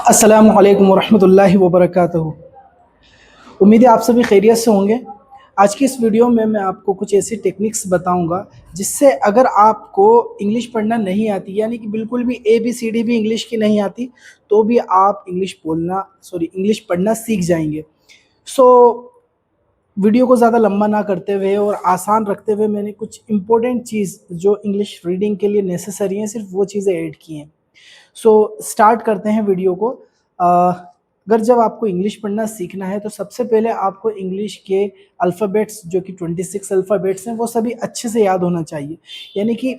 अस्सलामु अलैकुम वरहमतुल्लाहि वबरकातुहू। उम्मीद है आप सभी खैरियत से होंगे। आज की इस वीडियो में मैं आपको कुछ ऐसी टेक्निक्स बताऊंगा जिससे अगर आपको इंग्लिश पढ़ना नहीं आती, यानी कि बिल्कुल भी ABCD भी इंग्लिश की नहीं आती, तो भी आप इंग्लिश पढ़ना सीख जाएंगे। सो वीडियो को ज़्यादा लंबा ना करते हुए और आसान रखते हुए मैंने कुछ इंपॉर्टेंट चीज़ जो इंग्लिश रीडिंग के लिए नेसेसरी हैं, सिर्फ वो चीज़ें ऐड की हैं। सो स्टार्ट करते हैं वीडियो को। अगर जब आपको इंग्लिश पढ़ना सीखना है तो सबसे पहले आपको इंग्लिश के अल्फ़ाबेट्स जो कि 26 अल्फ़ाबेट्स हैं वो सभी अच्छे से याद होना चाहिए। यानी कि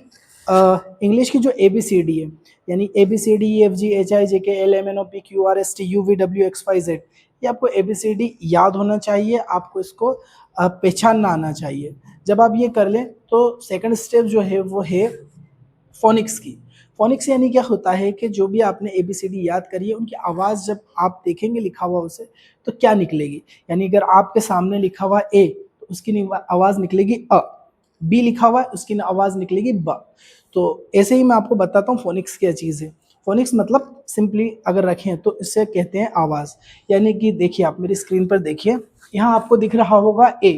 इंग्लिश की जो ABCD है, यानी ABCDEFGHIJKLMNOPQRSTUVWXYZ, ये आपको ABCD याद होना चाहिए, आपको इसको पहचानना आना चाहिए। जब आप ये कर लें तो सेकंड स्टेप जो है वो है फ़ोनिक्स की। फ़ोनिक्स यानी क्या होता है कि जो भी आपने ABCD याद करी है उनकी आवाज़ जब आप देखेंगे लिखा हुआ उसे, तो क्या निकलेगी। यानी अगर आपके सामने लिखा हुआ A तो उसकी आवाज़ निकलेगी अ, B लिखा हुआ है उसकी आवाज़ निकलेगी ब। तो ऐसे ही मैं आपको बताता हूँ फ़ोनिक्स क्या चीज़ है। फ़ोनिक्स मतलब सिंपली अगर रखें तो इसे कहते हैं आवाज़। यानी कि देखिए, आप मेरी स्क्रीन पर देखिए, यहाँ आपको दिख रहा होगा A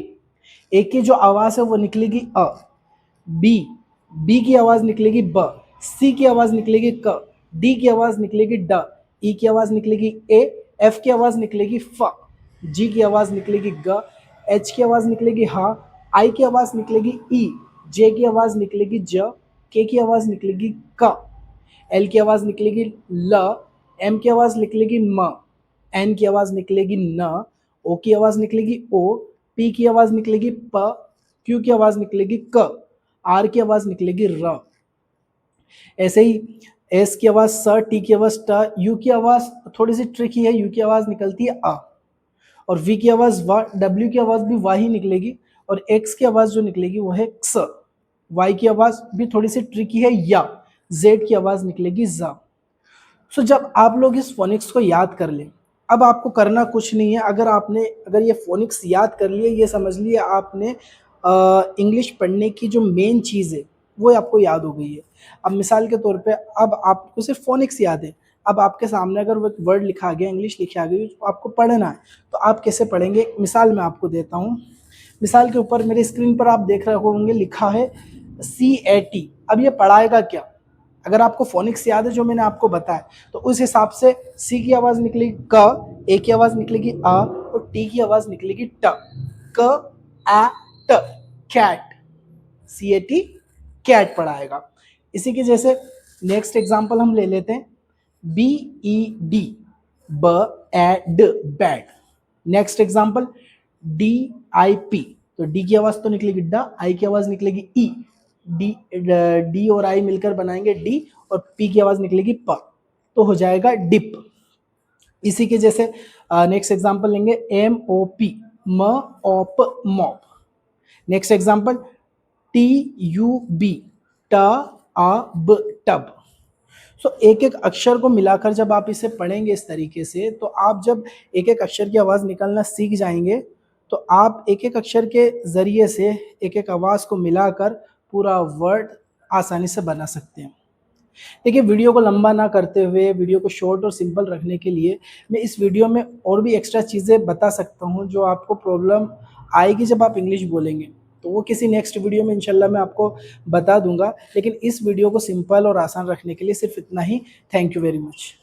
की जो आवाज़ है वो निकलेगी अ, बी की आवाज़ निकलेगी ब, सी की आवाज़ निकलेगी क, डी की आवाज़ निकलेगी ड, ई की आवाज़ निकलेगी ए, एफ की आवाज़ निकलेगी फ, जी की आवाज़ निकलेगी ग, एच की आवाज़ निकलेगी ह, आई की आवाज़ निकलेगी ई, जे की आवाज़ निकलेगी ज, के की आवाज़ निकलेगी क, एल की आवाज़ निकलेगी ल, एम की आवाज़ निकलेगी म, एन की आवाज़ निकलेगी न, ओ की आवाज़ निकलेगी ओ, पी की आवाज़ निकलेगी प, क्यू की आवाज़ निकलेगी क, आर की आवाज़ निकलेगी र। ऐसे ही एस की आवाज़ स, टी की आवाज़ ट, यू की आवाज़ थोड़ी सी ट्रिकी है, यू की आवाज़ निकलती है अ, और वी की आवाज़ व, डब्ल्यू की आवाज़ भी वाह ही निकलेगी, और एक्स की आवाज़ जो निकलेगी वो है क्स, वाई की आवाज़ भी थोड़ी सी ट्रिकी है या, जेड की आवाज़ निकलेगी ज़। सो जब आप लोग इस फोनिक्स को याद कर लें, अब आपको करना कुछ नहीं है। अगर ये फोनिक्स याद कर लिए, ये समझ लिए आपने इंग्लिश पढ़ने की जो मेन चीज़ है वो आपको याद हो गई है। अब मिसाल के तौर पे अब आपको सिर्फ फोनिक्स याद है। अब आपके सामने अगर वो एक वर्ड लिखा गया, इंग्लिश लिखी आ गई, तो आपको पढ़ना है, तो आप कैसे पढ़ेंगे? एक मिसाल मैं आपको देता हूँ। मिसाल के ऊपर मेरी स्क्रीन पर आप देख रहे होंगे लिखा है CAT। अब ये पढ़ाएगा क्या? अगर आपको फोनिक्स याद है जो मैंने आपको बताया, तो उस हिसाब से सी की आवाज़ निकलेगी क, ए की आवाज़ निकलेगी आ, और टी की आवाज़ निकलेगी ट। क आ ट, कैट, CAT, कैट पढ़ाएगा। इसी के जैसे नेक्स्ट एग्जांपल हम ले लेते हैं, BED, bad, bad. Next example DIP, तो डी की आवाज़ तो निकलेगी ड, आई की आवाज़ निकलेगी ई, डी और आई मिलकर बनाएंगे डी, और पी की आवाज़ निकलेगी प, तो हो जाएगा डिप। इसी के जैसे नेक्स्ट एग्जांपल लेंगे MOP, op, mop. Next example TUB, ब, टब। सो एक एक अक्षर को मिलाकर जब आप इसे पढ़ेंगे इस तरीके से, तो आप जब एक एक अक्षर की आवाज़ निकालना सीख जाएंगे, तो आप एक एक अक्षर के ज़रिए से एक एक आवाज़ को मिलाकर पूरा वर्ड आसानी से बना सकते हैं। देखिए, वीडियो को लंबा ना करते हुए, वीडियो को शॉर्ट और सिंपल रखने के लिए मैं इस वीडियो में और भी एक्स्ट्रा चीज़ें बता सकता हूँ जो आपको प्रॉब्लम आएगी जब आप इंग्लिश बोलेंगे, तो वो किसी नेक्स्ट वीडियो में इंशाल्लाह मैं आपको बता दूंगा। लेकिन इस वीडियो को सिंपल और आसान रखने के लिए सिर्फ इतना ही। Thank you very much.